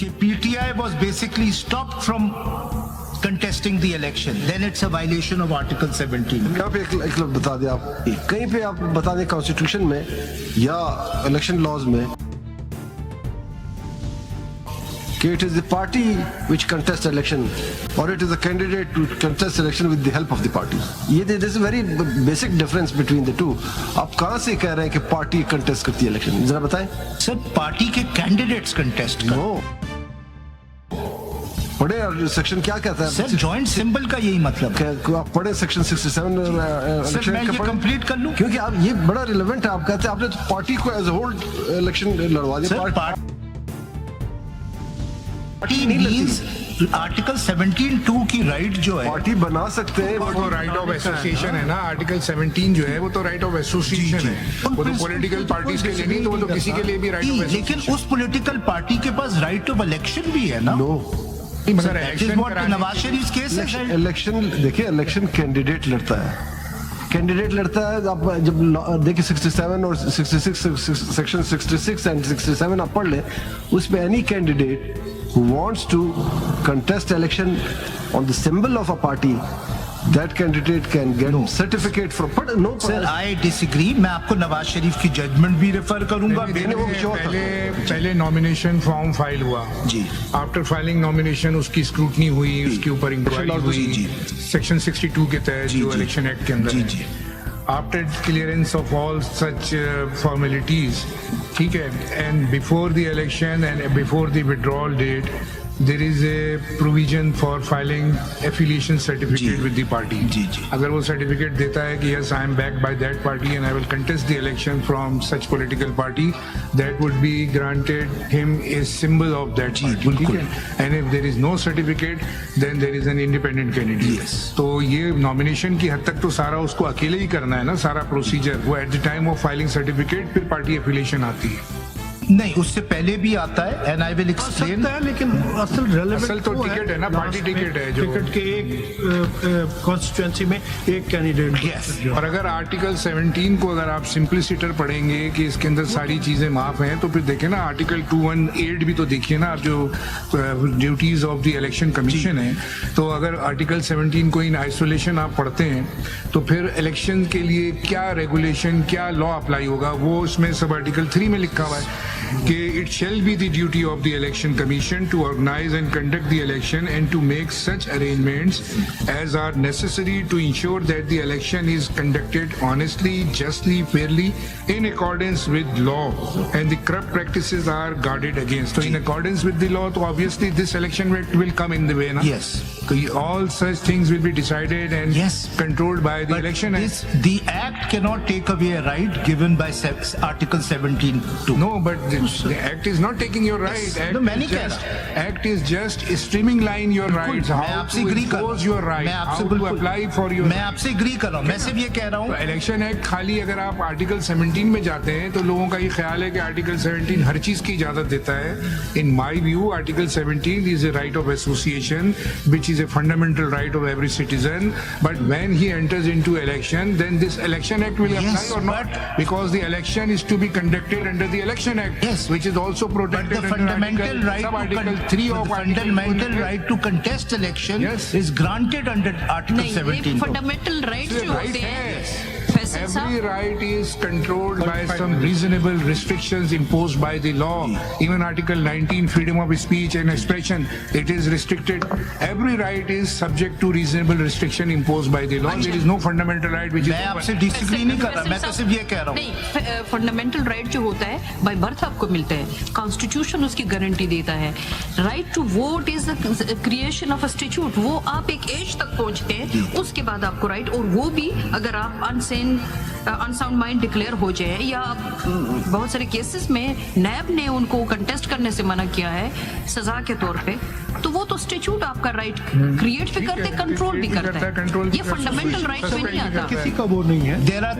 कि PTI was basically stopped from contesting the election, then it's a violation of Article 17. यहाँ पे एक बता दें आप, कहीं पे आप बता दें कॉन्स्टिट्यूशन में या इलेक्शन लॉज में कि it is the party which contests election or it is the candidate to contest election with the help of the party. ये this is very basic difference between the two. आप कहाँ से कह रहे हैं कि पार्टी contest करती है election? जरा बताएं. सर पार्टी के कैंडिडेट्स कंटेस्ट कर. No. पढ़े सेक्शन क्या कहता है? सर जॉइंट सिंबल का यही मतलब है. आप पढ़े सेक्शन 67 सर मैं ये कंप्लीट कर लूं क्योंकि आप ये बड़ा रिलेवेंट है. आप कहते हैं आपने तो पार्टी को एज होल इलेक्शन लड़वा दिया. पार्टी मींस आर्टिकल 17(2) की राइट जो है पार्टी बना सकते हैं. वो तो राइट ऑफ एसोसिएशन है ना. आर्टिकल 17 जो है वो तो राइट ऑफ एसोसिएशन है. वो तो पॉलिटिकल पार्टीज के लिए नहीं, तो वो तो किसी के लिए भी राइट ऑफ एसोसिएशन. लेकिन उस पॉलिटिकल पार्टी के पास राइट ऑफ इलेक्शन भी है ना. नो मगर नवाज शरीफ केस है. इलेक्शन देखिए, इलेक्शन कैंडिडेट लड़ता है. कैंडिडेट लड़ता है. आप जब देखिए 67 और 66 सेक्शन 66 एंड 67 आप पढ़ ले, उसमें any candidate who wants to contest election on the symbol of a party, that candidate can get certificate from. But no, sir, I disagree. मैं आपको नवाज शरीफ की जजमेंट भी रेफर करूंगा. पहले नॉमिनेशन फॉर्म फाइल हुआ जी. आफ्टर फाइलिंग नॉमिनेशन उसकी scrutiny हुई, उसके ऊपर इंक्वायरी हुई सेक्शन 62 के तहत जो इलेक्शन एक्ट के अंदर जी. After clearance of all such formalities, ठीक है, and before the election and before the withdrawal date, there is a provision for filing affiliation certificate with the party. जी जी. अगर वो certificate देता है कि yes I am backed by that party and I will contest the election from such political party, that would be granted him a symbol of that party. ठीक है. And if there is no certificate, then there is an independent candidate. Yes. तो ये nomination की हद तक तो सारा उसको अकेले ही करना है ना, सारा प्रोसीजर. वो at the time of filing certificate फिर पार्टी affiliation आती है. नहीं, उससे पहले भी आता है एंड आई विल एक्सप्लेन. लेकिन असल रेलेवेंट असल तो टिकट है ना, पार्टी टिकट है जो टिकट के एक कॉन्स्टिट्यूएंसी में एक कैंडिडेट. यस. और अगर आर्टिकल 17 को अगर आप सिंपलिसिटर पढ़ेंगे कि इसके अंदर सारी चीजें माफ हैं, तो फिर देखें ना आर्टिकल 218 भी तो देखिए ना, जो duties of the election commission है. तो अगर आर्टिकल 17 को इन आइसोलेशन आप पढ़ते हैं तो फिर इलेक्शन के लिए क्या रेगुलेशन, क्या लॉ अप्लाई होगा, वो उसमें सब आर्टिकल 3 में लिखा हुआ है कि it shall be the duty of the election commission to organize and conduct the election and to make such arrangements as are necessary to ensure that the election is conducted honestly, justly, fairly, in accordance with law and the corrupt practices are guarded against. So in accordance with the law, so obviously this election will come in the way, na? Yes. So all such things will be decided and controlled by the election act. The act cannot take away a right given by Article 17(2). No, but the act is not taking your right. Act is just streamlining your rights. How to impose your right. How to apply for your. मैं आपसे agree कर रहा हूँ. मैं सिर्फ ये कह रहा हूँ. इलेक्शन एक्ट खाली अगर आप आर्टिकल 17 में जाते हैं तो लोगों का ये ख्याल है कि आर्टिकल 17 हर चीज की इजाजत देता है. In my view article 17 is a right of association which is a fundamental right of every citizen. But when he enters into election, then this election act will apply or not, because the election is to be conducted under the election act. Yes, which is also protected but the fundamental right Article 3 of fundamental right to contest election is granted under Article 17. Fundamental right जो होते हैं, every right is controlled by some reasonable restrictions imposed by the law. Even Article 19, freedom of speech and expression, it is restricted. Every right is subject to reasonable restriction imposed by the law. There is no fundamental right which is. मैं आपसे disagree नहीं कर रहा, मैं तो सिर्फ ये कह रहा हूँ. नहीं, फंडामेंटल राइट जो होता है बाय बर्थ आपको मिलता है. कॉन्स्टिट्यूशन उसकी गारंटी देता है. Right to vote is the creation of a statute. वो आप एक एज तक पहुंचते हैं, उसके बाद आपको राइट, और वो भी अगर आप अनसाउंड माइंड डिक्लेयर हो जाए, या बहुत सारे केसेस में नैब ने उनको कंटेस्ट करने से मना किया है सजा के तौर पे, तो वो तो स्टैट्यूट आपका राइट क्रिएट भी करते, कंट्रोल भी करता है. ये फंडामेंटल राइट में नहीं आता. किसी का वो नहीं है. There are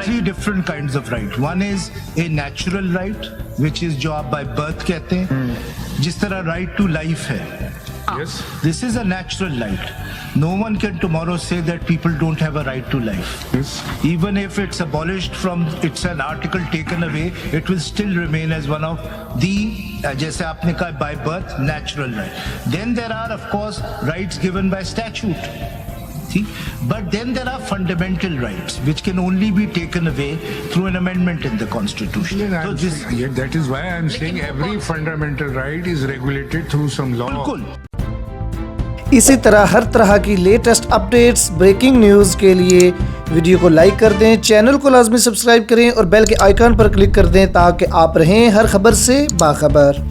three different kinds of right. One is a natural right, which is जो आप by birth कहते हैं. जिस तरह right to life है, Yes. This is a natural right. No one can tomorrow say that people don't have a right to life. Yes. Even if it's abolished from, it's an article taken away, it will still remain as one of the, जैसे आपने कहा, by birth, natural right. Then there are, of course, rights given by statute. See? But then there are fundamental rights which can only be taken away through an amendment in the constitution. So this, That is why I'm saying every fundamental right is regulated through some law. बिल्कुल इसी तरह हर तरह की latest updates, breaking news के लिए video को like कर दें, चैनल को लाजमी सब्सक्राइब करें और बेल के आइकन पर क्लिक कर दें ताकि आप रहें हर खबर से बाखबर।